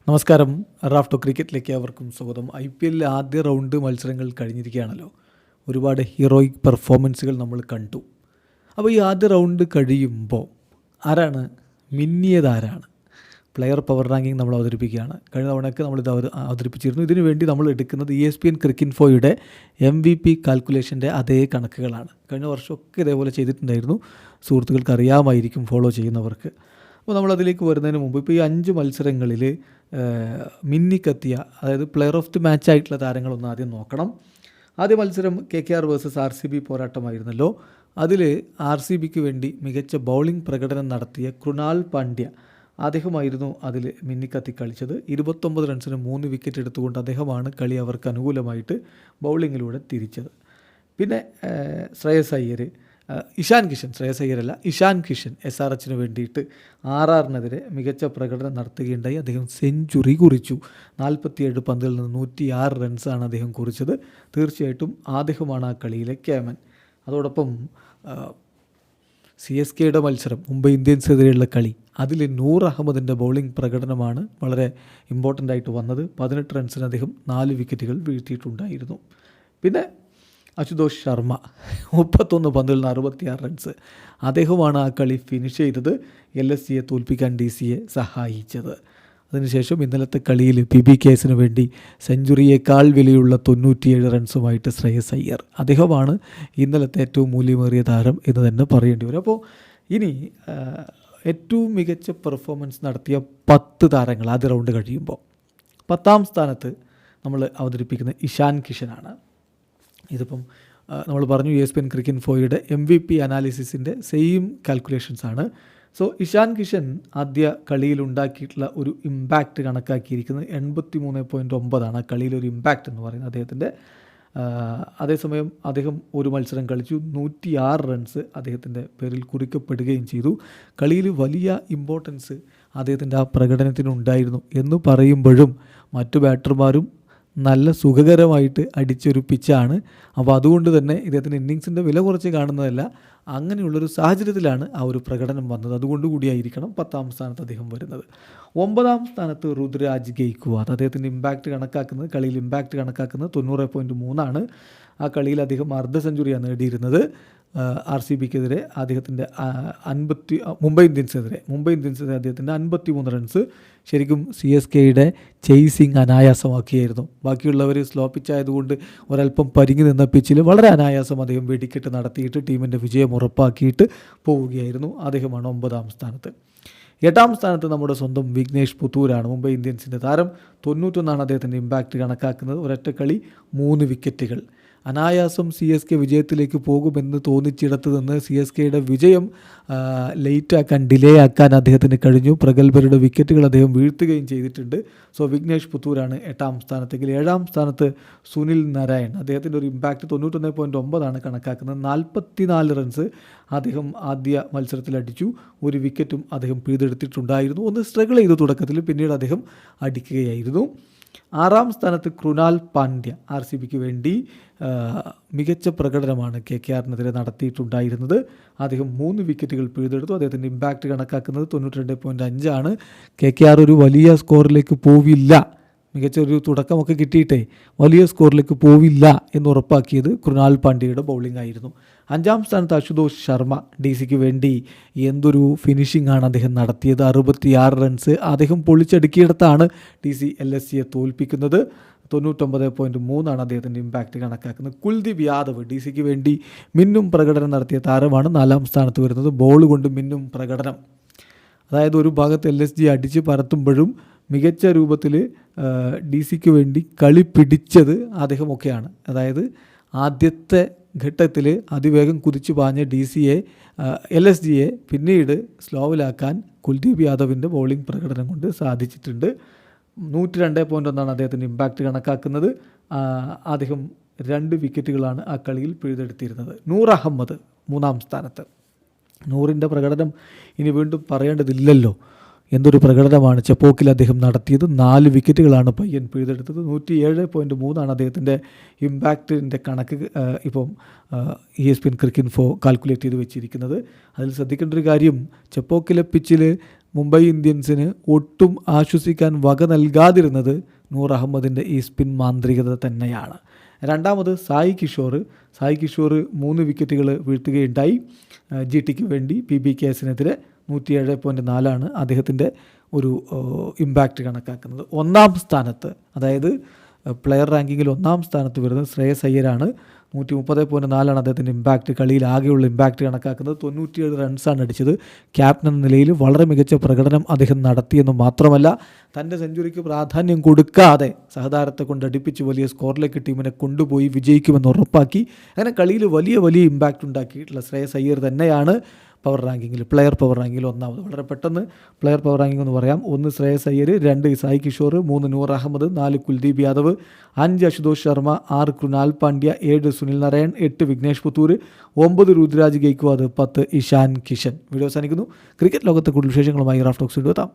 നമസ്കാരം. റാഫ്റ്റോ ക്രിക്കറ്റിലേക്ക് അവർക്കും സ്വാഗതം. IPL ആദ്യ റൗണ്ട് മത്സരങ്ങൾ കഴിഞ്ഞിരിക്കുകയാണല്ലോ. ഒരുപാട് ഹീറോയിക് പെർഫോമൻസുകൾ നമ്മൾ കണ്ടു. അപ്പോൾ ഈ ആദ്യ റൗണ്ട് കഴിയുമ്പോൾ ആരാണ് മിന്നിയതാരാണ്? പ്ലെയർ പവർ റാങ്കിങ് നമ്മൾ അവതരിപ്പിക്കുകയാണ്. കഴിഞ്ഞ തവണയൊക്കെ നമ്മളിത് അവതരിപ്പിച്ചിരുന്നു. ഇതിനു വേണ്ടി നമ്മൾ എടുക്കുന്നത് ESPN ക്രിക്കിൻഫോയുടെ MVP കാൽക്കുലേഷൻ്റെ അതേ കണക്കുകളാണ്. കഴിഞ്ഞ വർഷമൊക്കെ ഇതേപോലെ ചെയ്തിട്ടുണ്ടായിരുന്നു. സുഹൃത്തുക്കൾക്ക് അറിയാമായിരിക്കും, ഫോളോ ചെയ്യുന്നവർക്ക്. അപ്പോൾ നമ്മളതിലേക്ക് വരുന്നതിന് മുമ്പ് ഇപ്പോൾ ഈ 5 മത്സരങ്ങളിൽ മിന്നിക്കത്തിയ, അതായത് പ്ലെയർ ഓഫ് ദി മാച്ച് ആയിട്ടുള്ള താരങ്ങളൊന്ന് ആദ്യം നോക്കണം. ആദ്യ മത്സരം KKR വേഴ്സസ് RCB പോരാട്ടമായിരുന്നല്ലോ. അതിൽ RCBക്ക് വേണ്ടി മികച്ച ബൗളിംഗ് പ്രകടനം നടത്തിയ കൃണാൽ പാണ്ഡ്യ, അദ്ദേഹമായിരുന്നു അതിൽ മിന്നിക്കത്തി കളിച്ചത്. 29 റൺസിന് 3 വിക്കറ്റ് എടുത്തുകൊണ്ട് അദ്ദേഹമാണ് കളി അവർക്ക് അനുകൂലമായിട്ട് ബൗളിങ്ങിലൂടെ തിരിച്ചത്. പിന്നെ ശ്രേയസ് അയ്യർ, ശ്രേയസ് അയ്യരല്ല, ഇഷാൻ കിഷൻ SRHന് വേണ്ടിയിട്ട് RRനെതിരെ മികച്ച പ്രകടനം നടത്തുകയുണ്ടായി. അദ്ദേഹം സെഞ്ചുറി കുറിച്ചു. 47 പന്തിൽ നിന്ന് 106 റൺസാണ് അദ്ദേഹം കുറിച്ചത്. തീർച്ചയായിട്ടും അദ്ദേഹമാണ് ആ കളിയിലെ ക്യാമൻ. അതോടൊപ്പം CSKയുടെ മത്സരം, മുംബൈ ഇന്ത്യൻസിനെതിരെയുള്ള കളി, അതിൽ നൂർ അഹമ്മദിൻ്റെ ബൗളിംഗ് പ്രകടനമാണ് വളരെ ഇമ്പോർട്ടൻ്റ് ആയിട്ട് വന്നത്. 18 റൺസിന് അദ്ദേഹം 4 വിക്കറ്റുകൾ വീഴ്ത്തിയിട്ടുണ്ടായിരുന്നു. പിന്നെ അശുതോഷ് ശർമ്മ 31 പന്തിൽ നിന്ന് 66 റൺസ്, അദ്ദേഹമാണ് ആ കളി ഫിനിഷ് ചെയ്തത്. LSGയെ തോൽപ്പിക്കാൻ DCയെ സഹായിച്ചത്. അതിനുശേഷം ഇന്നലത്തെ കളിയിൽ PBKസിന് വേണ്ടി സെഞ്ചുറിയേക്കാൾ വിലയുള്ള 97 റൺസുമായിട്ട് ശ്രേയസ് അയ്യർ, അദ്ദേഹമാണ് ഇന്നലത്തെ ഏറ്റവും മൂല്യമേറിയ താരം എന്ന് തന്നെ പറയേണ്ടി വരും. അപ്പോൾ ഇനി ഏറ്റവും മികച്ച പെർഫോമൻസ് നടത്തിയ 10 താരങ്ങൾ ആദ്യ റൗണ്ട് കഴിയുമ്പോൾ 10ാം സ്ഥാനത്ത് നമ്മൾ അവതരിപ്പിക്കുന്ന ഇഷാൻ കിഷനാണ്. ഇതിപ്പം നമ്മൾ പറഞ്ഞു ESPN ക്രിക്കിൻഫോയുടെ MVP അനാലിസിസിൻ്റെ സെയിം കാൽക്കുലേഷൻസാണ്. സോ ഇഷാൻ കിഷൻ ആദ്യ കളിയിൽ ഉണ്ടാക്കിയിട്ടുള്ള ഒരു ഇമ്പാക്റ്റ് കണക്കാക്കിയിരിക്കുന്നത് 83.9 ആ കളിയിലൊരു ഇമ്പാക്റ്റ് എന്ന് പറയുന്നത് അദ്ദേഹത്തിൻ്റെ. അതേസമയം അദ്ദേഹം ഒരു മത്സരം കളിച്ചു, 106 റൺസ് അദ്ദേഹത്തിൻ്റെ പേരിൽ കുറിക്കപ്പെടുകയും ചെയ്തു. കളിയിൽ വലിയ ഇമ്പോർട്ടൻസ് അദ്ദേഹത്തിൻ്റെ ആ പ്രകടനത്തിനുണ്ടായിരുന്നു എന്ന് പറയുമ്പോഴും മറ്റു ബാറ്റർമാരും നല്ല സുഖകരമായിട്ട് അടിച്ചൊരു പിച്ചാണ്. അപ്പോൾ അതുകൊണ്ട് തന്നെ ഇദ്ദേഹത്തിൻ്റെ ഇന്നിങ്സിൻ്റെ വില കുറച്ച് കാണുന്നതല്ല, അങ്ങനെയുള്ളൊരു സാഹചര്യത്തിലാണ് ആ ഒരു പ്രകടനം വന്നത്. അതുകൊണ്ട് കൂടിയായിരിക്കണം 10ാം സ്ഥാനത്ത് അദ്ദേഹം വരുന്നത്. 9ാം സ്ഥാനത്ത് രുദ്രാജ് ഗെയ്ക്വാദ്, അദ്ദേഹത്തിൻ്റെ കളിയിൽ ഇമ്പാക്റ്റ് കണക്കാക്കുന്നത് 90.3 ആ കളിയിൽ അദ്ദേഹം അർദ്ധ സെഞ്ചുറിയാണ് നേടിയിരുന്നത്. RCBക്കെതിരെ അദ്ദേഹത്തിൻ്റെ മുംബൈ ഇന്ത്യൻസിനെതിരെ അദ്ദേഹത്തിൻ്റെ 53 റൺസ് ശരിക്കും CSKയുടെ ചേസിങ് അനായാസമാക്കിയായിരുന്നു. ബാക്കിയുള്ളവർ സ്ലോ പിച്ചായതുകൊണ്ട് ഒരല്പം പരിങ്ങി നിന്ന പിച്ചിൽ വളരെ അനായാസം അദ്ദേഹം വെടിക്കെട്ട് നടത്തിയിട്ട് ടീമിൻ്റെ വിജയം ഉറപ്പാക്കിയിട്ട് പോവുകയായിരുന്നു. അദ്ദേഹമാണ് 9ാം സ്ഥാനത്ത്. 8ാം സ്ഥാനത്ത് നമ്മുടെ സ്വന്തം വിഘ്നേഷ് പുത്തൂരാണ്, മുംബൈ ഇന്ത്യൻസിൻ്റെ താരം. 91 അദ്ദേഹത്തിൻ്റെ ഇമ്പാക്റ്റ് കണക്കാക്കുന്നത്. ഒരൊറ്റ കളി 3 വിക്കറ്റുകൾ. അനായാസം CSK വിജയത്തിലേക്ക് പോകുമെന്ന് തോന്നിച്ചിടത്ത് നിന്ന് CSKയുടെ വിജയം ഡിലേ ആക്കാൻ അദ്ദേഹത്തിന് കഴിഞ്ഞു. പ്രഗത്ഭരുടെ വിക്കറ്റുകൾ അദ്ദേഹം വീഴ്ത്തുകയും ചെയ്തിട്ടുണ്ട്. സോ വിഘ്നേഷ് പുത്തൂരാണ് 8ാം സ്ഥാനത്തെങ്കിൽ 7ാം സ്ഥാനത്ത് സുനിൽ നാരായൺ, അദ്ദേഹത്തിൻ്റെ ഒരു ഇമ്പാക്റ്റ് 91.9 കണക്കാക്കുന്നത്. 44 റൺസ് അദ്ദേഹം ആദ്യ മത്സരത്തിൽ അടിച്ചു. 1 വിക്കറ്റും അദ്ദേഹം പിഴുതെടുത്തിട്ടുണ്ടായിരുന്നു. ഒന്ന് സ്ട്രഗിൾ ചെയ്തു തുടക്കത്തിൽ, പിന്നീട് അദ്ദേഹം അടിക്കുകയായിരുന്നു. 6ാം സ്ഥാനത്ത് കൃണാൽ പാണ്ഡ്യ, RCBക്ക് വേണ്ടി മികച്ച പ്രകടനമാണ് KKRനെതിരെ നടത്തിയിട്ടുണ്ടായിരുന്നത്. അദ്ദേഹം 3 വിക്കറ്റുകൾ പിഴുതെടുത്തു. അദ്ദേഹത്തിൻ്റെ ഇമ്പാക്റ്റ് കണക്കാക്കുന്നത് 92.5 KKR ഒരു വലിയ സ്കോറിലേക്ക് പോവില്ല, മികച്ച ഒരു തുടക്കമൊക്കെ കിട്ടിയിട്ടേ വലിയ സ്കോറിലേക്ക് പോവില്ല എന്നുറപ്പാക്കിയത് കൃണാൽ പാണ്ഡ്യയുടെ ബൗളിംഗ് ആയിരുന്നു. 5ാം സ്ഥാനത്ത് അശുതോഷ് ശർമ്മ, DCക്ക് വേണ്ടി എന്തൊരു ഫിനിഷിംഗ് ആണ് അദ്ദേഹം നടത്തിയത്. 66 റൺസ് അദ്ദേഹം പൊളിച്ചടുക്കിയിടത്താണ് DC LSGയെ തോൽപ്പിക്കുന്നത്. 99.3 അദ്ദേഹത്തിൻ്റെ ഇമ്പാക്റ്റ് കണക്കാക്കുന്നത്. കുൽദീപ് യാദവ്, DCക്ക് വേണ്ടി മിന്നും പ്രകടനം നടത്തിയ താരമാണ്. 4ാം സ്ഥാനത്ത് വരുന്നത്. ബോൾ കൊണ്ട് മിന്നും പ്രകടനം, അതായത് ഒരു ഭാഗത്ത് LSG അടിച്ച് പരത്തുമ്പോഴും മികച്ച രൂപത്തിൽ DCക്ക് വേണ്ടി കളി പിടിച്ചത് അദ്ദേഹമൊക്കെയാണ്. അതായത് ആദ്യത്തെ ഘട്ടത്തിൽ അതിവേഗം കുതിച്ചു പാഞ്ഞ LSGയെ പിന്നീട് സ്ലോവിലാക്കാൻ കുൽദീപ് യാദവിൻ്റെ ബൗളിംഗ് പ്രകടനം കൊണ്ട് സാധിച്ചിട്ടുണ്ട്. 102.1 അദ്ദേഹത്തിൻ്റെ ഇമ്പാക്റ്റ് കണക്കാക്കുന്നത്. അദ്ദേഹം 2 വിക്കറ്റുകളാണ് ആ കളിയിൽ പിഴുതെടുത്തിരുന്നത്. നൂർ അഹമ്മദ് 3ാം സ്ഥാനത്ത്. നൂറിൻ്റെ പ്രകടനം ഇനി വീണ്ടും പറയേണ്ടതില്ലല്ലോ. എന്തൊരു പ്രകടനമാണ് ചെപ്പോക്കിൽ അദ്ദേഹം നടത്തിയത്. 4 വിക്കറ്റുകളാണ് പയ്യൻ പിഴുതെടുത്തത്. 107.3 അദ്ദേഹത്തിൻ്റെ ഇമ്പാക്റ്റിൻ്റെ കണക്ക് ഇപ്പം ESPN ക്രിക്കറ്റ് ഇൻഫോ കാൽക്കുലേറ്റ് ചെയ്ത് വെച്ചിരിക്കുന്നത്. അതിൽ ശ്രദ്ധിക്കേണ്ട ഒരു കാര്യം, ചെപ്പോക്കിലെ പിച്ചിൽ മുംബൈ ഇന്ത്യൻസിന് ഒട്ടും ആശ്വസിക്കാൻ വക നൽകാതിരുന്നത് നൂർ അഹമ്മദിൻ്റെ ഈ സ്പിൻ മാന്ത്രികത തന്നെയാണ്. രണ്ടാമത് സായി കിഷോർ 3 വിക്കറ്റുകൾ വീഴ്ത്തുകയുണ്ടായി. GTക്ക് വേണ്ടി PBKസിനെതിരെ 107.4 അദ്ദേഹത്തിൻ്റെ ഒരു ഇമ്പാക്റ്റ് കണക്കാക്കുന്നത്. ഒന്നാം സ്ഥാനത്ത്, അതായത് പ്ലെയർ റാങ്കിങ്ങിൽ ഒന്നാം സ്ഥാനത്ത് വരുന്നത് ശ്രേയസ് അയ്യരാണ്. 130.4 അദ്ദേഹത്തിൻ്റെ ഇമ്പാക്റ്റ്, കളിയിൽ ആകെയുള്ള ഇമ്പാക്റ്റ് കണക്കാക്കുന്നത്. 97 റൺസാണ് അടിച്ചത്. ക്യാപ്റ്റൻ എന്ന നിലയിൽ വളരെ മികച്ച പ്രകടനം അദ്ദേഹം നടത്തിയെന്ന് മാത്രമല്ല, തൻ്റെ സെഞ്ചുറിക്ക് പ്രാധാന്യം കൊടുക്കാതെ സഹതാരത്തെ കൊണ്ട് അടുപ്പിച്ച് വലിയ സ്കോറിലേക്ക് ടീമിനെ കൊണ്ടുപോയി വിജയിക്കുമെന്ന് ഉറപ്പാക്കി. അങ്ങനെ കളിയിൽ വലിയ ഇമ്പാക്റ്റ് ഉണ്ടാക്കിയിട്ടുള്ള ശ്രേയസ് അയ്യർ തന്നെയാണ് പ്ലെയർ പവർ റാങ്കിങ്ങിൽ ഒന്നാമത്. വളരെ പെട്ടെന്ന് പ്ലെയർ പവർ റാങ്കിങ് എന്ന് പറയാം. 1 ശ്രേയസ് അയ്യർ, 2 സായി കിഷോർ, 3 നൂർ അഹമ്മദ്, 4 കുൽദീപ് യാദവ്, 5 അശുതോഷ് ശർമ്മ, 6 കൃണാൽ പാണ്ഡ്യ, 7 സുനിൽ നാരായൺ, 8 വിഘ്നേഷ് പുത്തൂർ, 9 രുദ്രാജ് ഗെയ്ക്വാദ്, 10 ഇഷാൻ കിഷൻ. വീഡിയോ അവസാനിക്കുന്നു. ക്രിക്കറ്റ് ലോകത്തെ കൂടുതൽ വിശേഷങ്ങളുമായി റാഫ് ടോക്സ് എത്താം.